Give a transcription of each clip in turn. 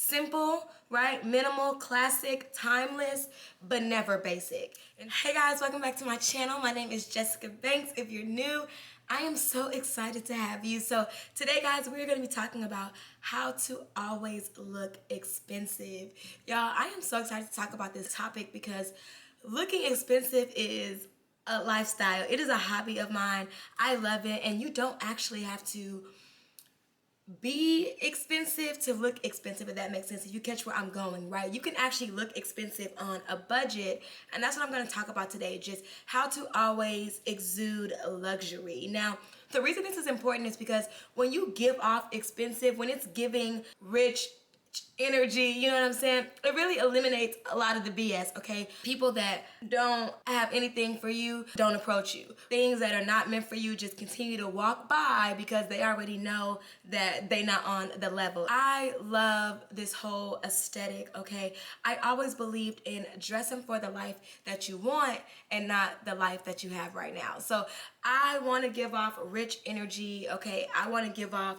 Simple, right? Minimal, classic, timeless, but never basic. And hey guys, welcome back to my channel. My name is Jessyka Banks. If you're new, I am so excited to have you. So today guys, we're gonna be talking about how to always look expensive. Y'all, I am so excited to talk about this topic because looking expensive is a lifestyle. It is a hobby of mine. I love it, and you don't actually have to be expensive to look expensive, if that makes sense. If you catch where I'm going, right? You can actually look expensive on a budget, and that's what I'm going to talk about today, just how to always exude luxury. Now, the reason this is important is because when you give off expensive, when it's giving rich energy, you know what I'm saying? It really eliminates a lot of the BS, okay? People that don't have anything for you don't approach you. Things that are not meant for you just continue to walk by because they already know that they're not on the level. I love this whole aesthetic, okay? I always believed in dressing for the life that you want and not the life that you have right now. So I want to give off rich energy, okay? I want to give off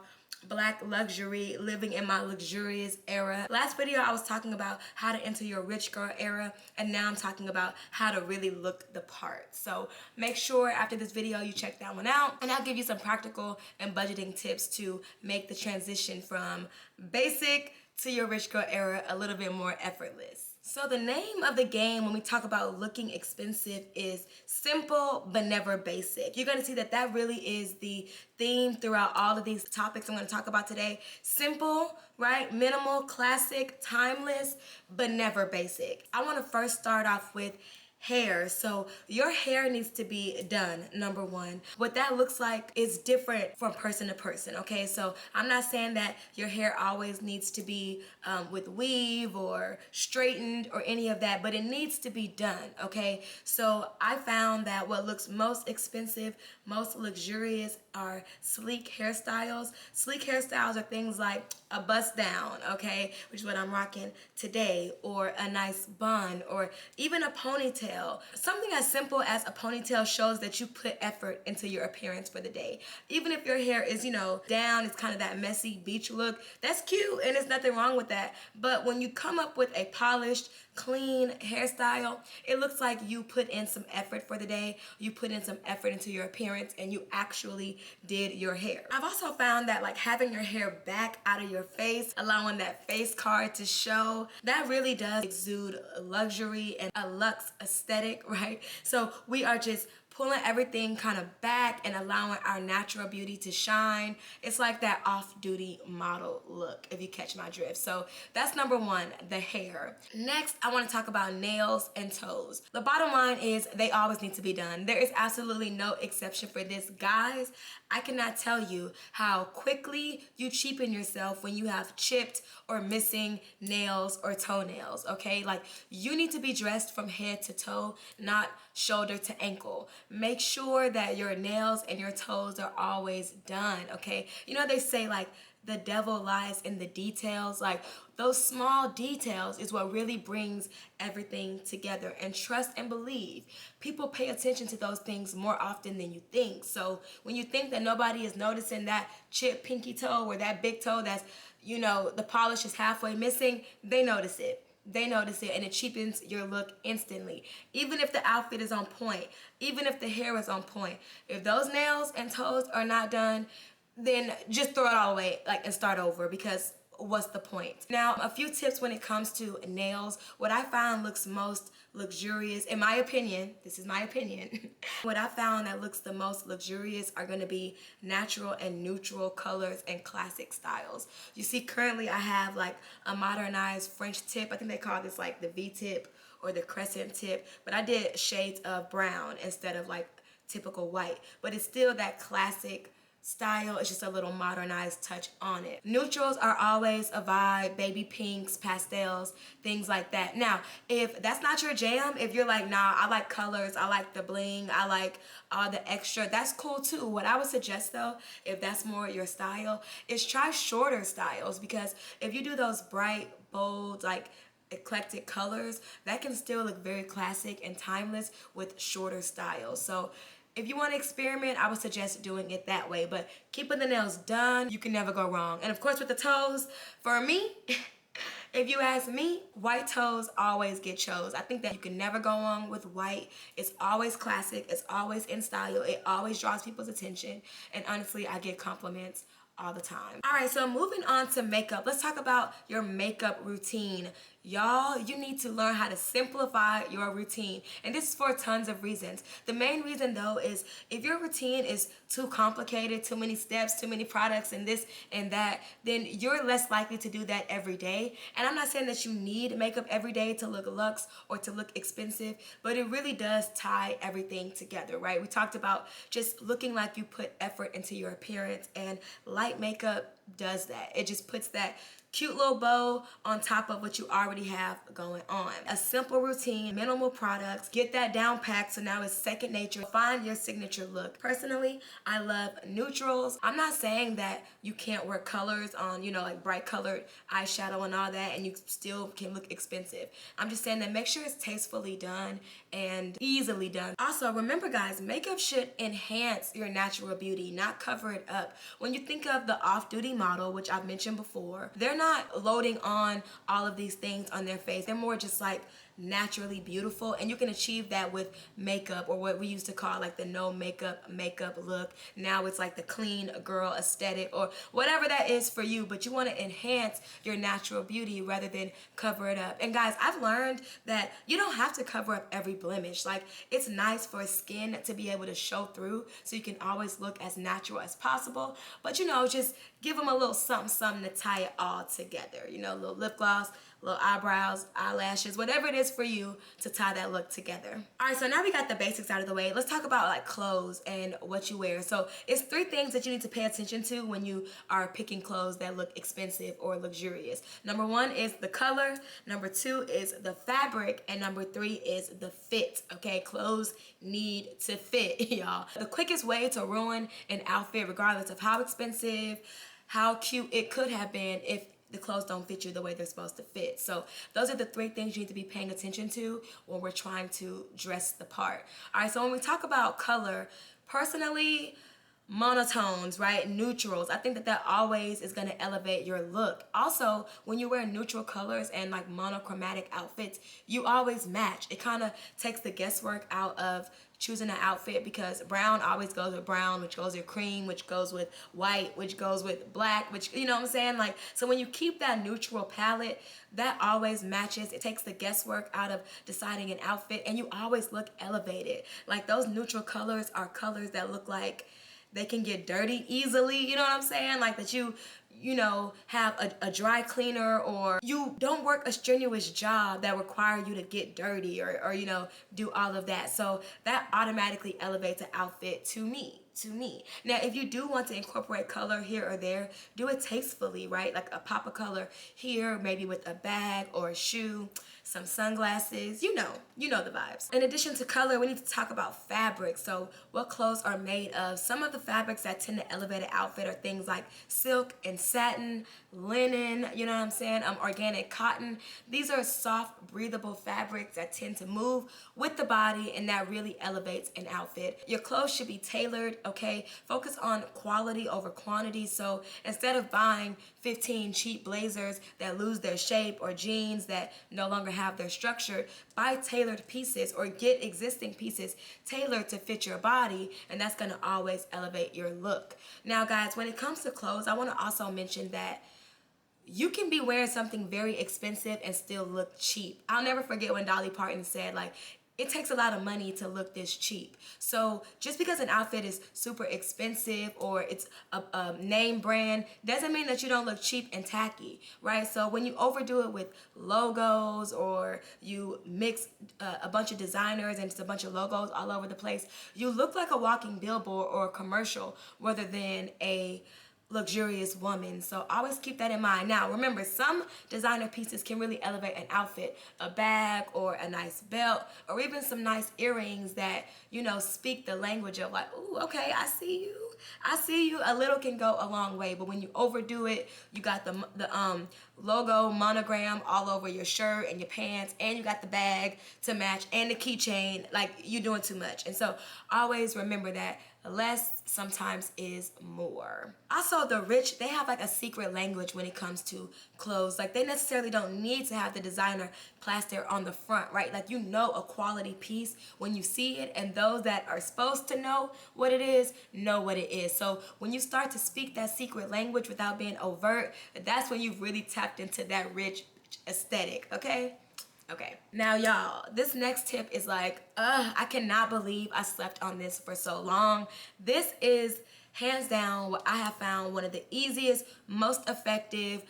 Black luxury, living in my luxurious era. Last video I was talking about how to enter your rich girl era, and now I'm talking about how to really look the part. So make sure after this video you check that one out, and I'll give you some practical and budgeting tips to make the transition from basic to your rich girl era a little bit more effortless. So the name of the game when we talk about looking expensive is simple but never basic. You're going to see that that really is the theme throughout all of these topics I'm going to talk about today. Simple, right? Minimal, classic, timeless, but never basic. I want to first start off with hair. So your hair needs to be done, number one. What that looks like is different from person to person, okay? So I'm not saying that your hair always needs to be with weave or straightened or any of that, but it needs to be done, okay? So I found that what looks most expensive, most luxurious are sleek hairstyles. Sleek hairstyles are things like a bust down, okay, which is what I'm rocking today, or a nice bun, or even a ponytail. Something as simple as a ponytail shows that you put effort into your appearance for the day. Even if your hair is, you know, down, it's kind of that messy beach look, that's cute and there's nothing wrong with that. But when you come up with a polished, clean hairstyle, it looks like you put in some effort for the day, you put in some effort into your appearance, and you actually did your hair. I've also found that like having your hair back out of your face, allowing that face card to show, that really does exude luxury and a luxe aesthetic, right? So we are just pulling everything kind of back and allowing our natural beauty to shine. It's like that off-duty model look, if you catch my drift. So that's number one, the hair. Next, I want to talk about nails and toes. The bottom line is they always need to be done. There is absolutely no exception for this. Guys, I cannot tell you how quickly you cheapen yourself when you have chipped or missing nails or toenails, okay? Like, you need to be dressed from head to toe, not shoulder to ankle. Make sure that your nails and your toes are always done, okay? You know, they say like the devil lies in the details. Like, those small details is what really brings everything together. And trust and believe, people pay attention to those things more often than you think. So when you think that nobody is noticing that chipped pinky toe or that big toe that's, you know, the polish is halfway missing, they notice it. They notice it, and it cheapens your look instantly. Even if the outfit is on point, even if the hair is on point, if those nails and toes are not done, then just throw it all away, like, and start over, because what's the point? Now, a few tips when it comes to nails. What I found looks most luxurious, in my opinion, this is my opinion, what I found that looks the most luxurious are going to be natural and neutral colors and classic styles. You see, currently I have like a modernized French tip. I think they call this like the V-tip or the crescent tip, but I did shades of brown instead of like typical white, but it's still that classic style. It's just a little modernized touch on it. Neutrals are always a vibe, baby pinks, pastels, things like that. Now, if that's not your jam, if you're like, nah, I like colors, I like the bling, I like all the extra, that's cool too. What I would suggest though, if that's more your style, is try shorter styles, because if you do those bright, bold, like eclectic colors, that can still look very classic and timeless with shorter styles. So if you want to experiment, I would suggest doing it that way, but keeping the nails done, you can never go wrong. And of course with the toes, for me, If you ask me, white toes always get chose. I think that you can never go wrong with white. It's always classic. It's always in style. It always draws people's attention. And honestly, I get compliments all the time. All right, so moving on to makeup. Let's talk about your makeup routine. Y'all, you need to learn how to simplify your routine. And this is for tons of reasons. The main reason though is if your routine is too complicated, too many steps, too many products and this and that, then you're less likely to do that every day. And I'm not saying that you need makeup every day to look luxe or to look expensive, but it really does tie everything together, right? We talked about just looking like you put effort into your appearance, and light makeup does that. It just puts that cute little bow on top of what you already have going on. A simple routine, minimal products, get that down packed so now it's second nature. Find your signature look. Personally, I love neutrals. I'm not saying that you can't wear colors on, you know, like bright colored eyeshadow and all that and you still can look expensive. I'm just saying that make sure it's tastefully done and easily done. Also, remember guys, makeup should enhance your natural beauty, not cover it up. When you think of the off-duty model, which I've mentioned before, they're not loading on all of these things on their face. They're more just like naturally beautiful, and you can achieve that with makeup, or what we used to call like the no makeup look. Now it's like the clean girl aesthetic or whatever that is for you, but you want to enhance your natural beauty rather than cover it up. And guys, I've learned that you don't have to cover up every blemish. Like, it's nice for skin to be able to show through so you can always look as natural as possible, but you know, just give them a little something to tie it all together. You know, a little lip gloss, little eyebrows, eyelashes, whatever it is for you to tie that look together. All right, so now we got the basics out of the way. Let's talk about like clothes and what you wear. So it's 3 things that you need to pay attention to when you are picking clothes that look expensive or luxurious. Number 1 is the color, number 2 is the fabric, and number 3 is the fit, okay? Clothes need to fit, y'all. The quickest way to ruin an outfit, regardless of how expensive, how cute it could have been, if the clothes don't fit you the way they're supposed to fit. So those are the 3 things you need to be paying attention to when we're trying to dress the part. All right, so when we talk about color, personally, monotones, right? Neutrals. I think that that always is going to elevate your look. Also, when you wear neutral colors and like monochromatic outfits, you always match. It kind of takes the guesswork out of choosing an outfit, because brown always goes with brown, which goes with cream, which goes with white, which goes with black, which, you know what I'm saying? Like, so when you keep that neutral palette, that always matches. It takes the guesswork out of deciding an outfit, and you always look elevated. Like, those neutral colors are colors that look like they can get dirty easily, you know what I'm saying? Like that you know, have a dry cleaner, or you don't work a strenuous job that require you to get dirty or you know, do all of that. So that automatically elevates an outfit to me. Now, if you do want to incorporate color here or there, do it tastefully, right? Like a pop of color here, maybe with a bag or a shoe, some sunglasses, you know the vibes. In addition to color, we need to talk about fabric. So what clothes are made of. Some of the fabrics that tend to elevate an outfit are things like silk and satin, linen, you know what I'm saying? Organic cotton. These are soft, breathable fabrics that tend to move with the body, and that really elevates an outfit. Your clothes should be tailored, okay? Focus on quality over quantity. So instead of buying 15 cheap blazers that lose their shape, or jeans that no longer have their structure, buy tailored pieces or get existing pieces tailored to fit your body, and that's gonna always elevate your look. Now guys, when it comes to clothes, I wanna also mention that you can be wearing something very expensive and still look cheap. I'll never forget when Dolly Parton said, like, it takes a lot of money to look this cheap. So just because an outfit is super expensive or it's a name brand doesn't mean that you don't look cheap and tacky, right? So when you overdo it with logos, or you mix a bunch of designers and just a bunch of logos all over the place, you look like a walking billboard or a commercial rather than a luxurious woman. So always keep that in mind. Now remember, some designer pieces can really elevate an outfit. A bag or a nice belt, or even some nice earrings that, you know, speak the language of like, ooh, okay, I see you. A little can go a long way, but when you overdo it, you got the logo monogram all over your shirt and your pants, and you got the bag to match and the keychain, like, you're doing too much. And so always remember that less sometimes is more. Also, the rich, they have like a secret language when it comes to clothes. Like they necessarily don't need to have the designer plaster on the front, right? Like you know a quality piece when you see it, and those that are supposed to know what it is, know what it is. So when you start to speak that secret language without being overt, that's when you've really tapped into that rich aesthetic, okay? Okay, now y'all, this next tip is like, I cannot believe I slept on this for so long. This is hands down what I have found one of the easiest, most effective,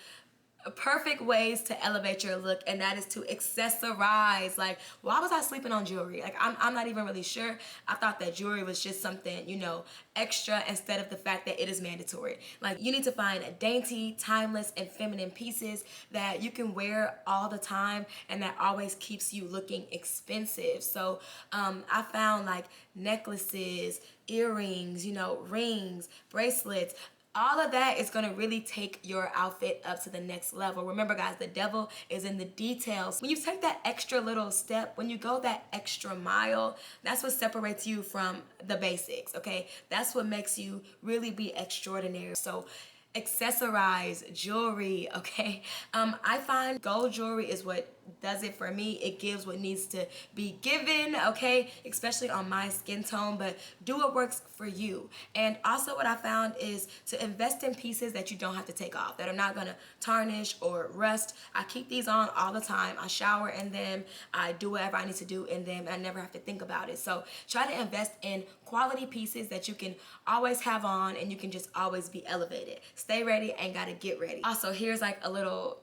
perfect ways to elevate your look, and that is to accessorize. Like, why was I sleeping on jewelry? Like, I'm not even really sure. I thought that jewelry was just something, you know, extra, instead of the fact that it is mandatory. Like, you need to find dainty, timeless, and feminine pieces that you can wear all the time and that always keeps you looking expensive. So I found like necklaces, earrings, you know, rings, bracelets. All of that is gonna really take your outfit up to the next level. Remember guys, the devil is in the details. When you take that extra little step, when you go that extra mile, that's what separates you from the basics, okay? That's what makes you really be extraordinary. So accessorize, jewelry, okay? I find gold jewelry is what does it for me. It gives what needs to be given, okay? Especially on my skin tone, but do what works for you. And also what I found is to invest in pieces that you don't have to take off, that are not gonna tarnish or rust. I keep these on all the time. I shower in them, I do whatever I need to do in them, and I never have to think about it. So try to invest in quality pieces that you can always have on and you can just always be elevated. Stay ready and gotta get ready. Also, here's like a little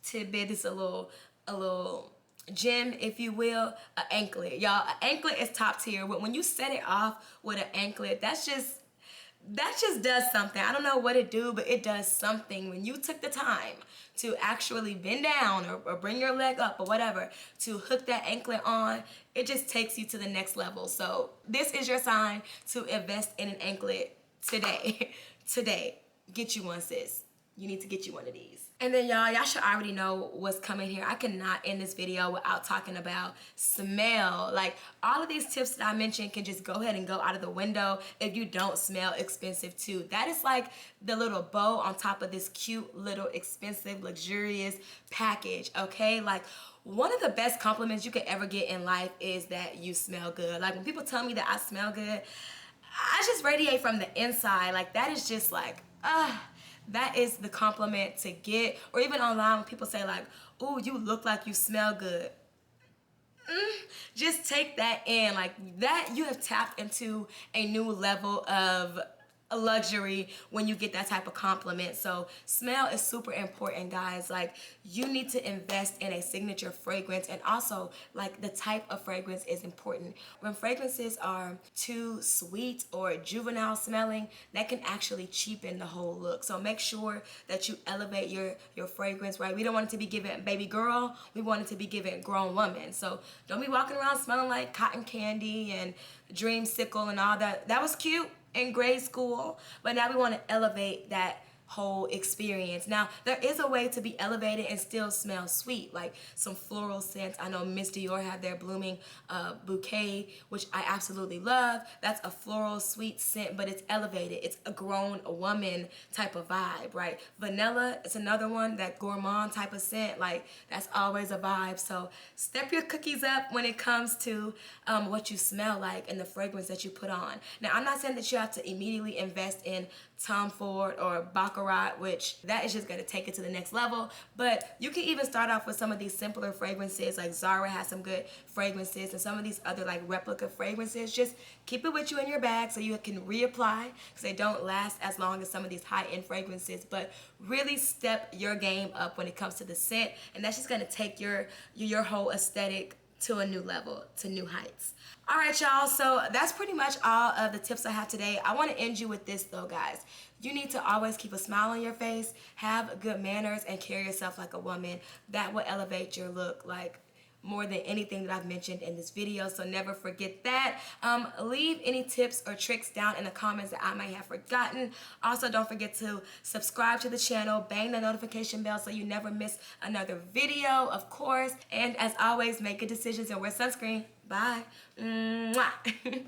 tidbit. It's a little gem, if you will, an anklet. Y'all, an anklet is top tier. When you set it off with an anklet, that just does something. I don't know what it do, but it does something. When you took the time to actually bend down or bring your leg up or whatever to hook that anklet on, it just takes you to the next level. So this is your sign to invest in an anklet today. Today, get you one, sis. You need to get you one of these. And then y'all should already know what's coming here. I cannot end this video without talking about smell. Like, all of these tips that I mentioned can just go ahead and go out of the window if you don't smell expensive too. That is like the little bow on top of this cute little expensive luxurious package, okay? Like, one of the best compliments you could ever get in life is that you smell good. Like, when people tell me that I smell good, I just radiate from the inside. Like, that is just like, that is the compliment to get. Or even online when people say like, "Ooh, you look like you smell good." Just take that in. Like that, you have tapped into a new level of luxury when you get that type of compliment. So smell is super important, guys. Like, you need to invest in a signature fragrance, and also like the type of fragrance is important. When fragrances are too sweet or juvenile smelling, that can actually cheapen the whole look. So make sure that you elevate your fragrance, right? We don't want it to be given baby girl, we want it to be given grown woman. So don't be walking around smelling like cotton candy and dreamsicle and all that. That was cute in grade school, but now we want to elevate that whole experience. Now, there is a way to be elevated and still smell sweet, like some floral scents. I know Miss Dior had their blooming bouquet, which I absolutely love. That's a floral sweet scent, but it's elevated. It's a grown woman type of vibe, right? Vanilla is another one, that gourmand type of scent. Like, that's always a vibe. So step your cookies up when it comes to what you smell like and the fragrance that you put on. Now, I'm not saying that you have to immediately invest in Tom Ford or Baccarat, which that is just gonna take it to the next level. But you can even start off with some of these simpler fragrances. Like Zara has some good fragrances, and some of these other like replica fragrances. Just keep it with you in your bag so you can reapply, because they don't last as long as some of these high-end fragrances. But really step your game up when it comes to the scent, and that's just gonna take your whole aesthetic to a new level, to new heights. All right, y'all, so that's pretty much all of the tips I have today. I want to end you with this though, guys. You need to always keep a smile on your face, have good manners, and carry yourself like a woman. That will elevate your look like more than anything that I've mentioned in this video, so never forget that. Leave any tips or tricks down in the comments that I may have forgotten. Also, don't forget to subscribe to the channel, bang the notification bell so you never miss another video, of course. And as always, make good decisions and wear sunscreen. Bye. Mwah.